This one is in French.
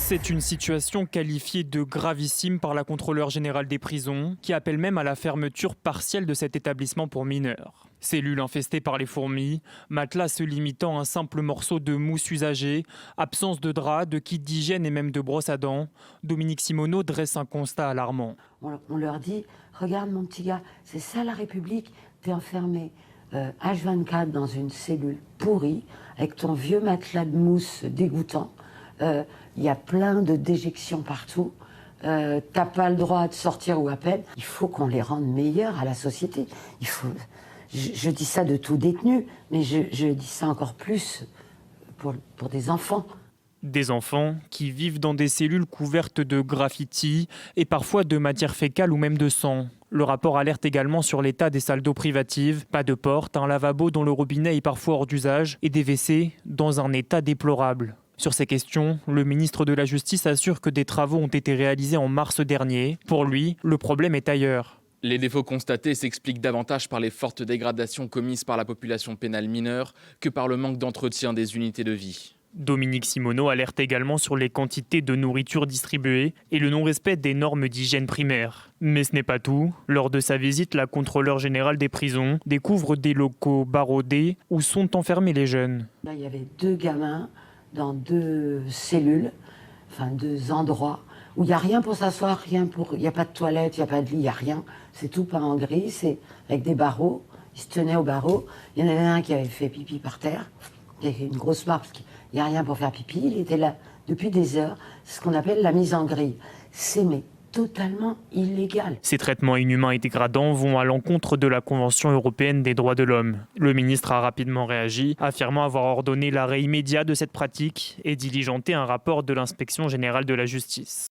C'est une situation qualifiée de gravissime par la contrôleure générale des prisons, qui appelle même à la fermeture partielle de cet établissement pour mineurs. Cellules infestées par les fourmis, matelas se limitant à un simple morceau de mousse usagée, absence de drap, de kit d'hygiène et même de brosse à dents, Dominique Simoneau dresse un constat alarmant. On leur dit, regarde mon petit gars, c'est ça la République, t'es enfermé H24 dans une cellule pourrie, avec ton vieux matelas de mousse dégoûtant. Il y a plein de déjections partout. T'as pas le droit de sortir ou à peine. Il faut qu'on les rende meilleurs à la société. Je dis ça de tout détenu, mais je dis ça encore plus pour des enfants. Des enfants qui vivent dans des cellules couvertes de graffitis et parfois de matière fécale ou même de sang. Le rapport alerte également sur l'état des salles d'eau privatives. Pas de porte, un lavabo dont le robinet est parfois hors d'usage et des WC dans un état déplorable. Sur ces questions, le ministre de la Justice assure que des travaux ont été réalisés en mars dernier. Pour lui, le problème est ailleurs. Les défauts constatés s'expliquent davantage par les fortes dégradations commises par la population pénale mineure que par le manque d'entretien des unités de vie. Dominique Simoneau alerte également sur les quantités de nourriture distribuées et le non-respect des normes d'hygiène primaire. Mais ce n'est pas tout. Lors de sa visite, la contrôleure générale des prisons découvre des locaux barodés où sont enfermés les jeunes. Là, il y avait 2 gamins dans 2 cellules, enfin 2 endroits, où il n'y a rien pour s'asseoir, il n'y a pas de toilette, il n'y a pas de lit, il n'y a rien. C'est tout peint en gris, c'est avec des barreaux. Ils se tenaient aux barreaux. Il y en avait un qui avait fait pipi par terre. Il y avait une grosse marque parce qu'il n'y a rien pour faire pipi. Il était là depuis des heures. C'est ce qu'on appelle la mise en grille. C'est mais totalement illégal. Ces traitements inhumains et dégradants vont à l'encontre de la Convention européenne des droits de l'homme. Le ministre a rapidement réagi, affirmant avoir ordonné l'arrêt immédiat de cette pratique et diligenté un rapport de l'inspection générale de la justice.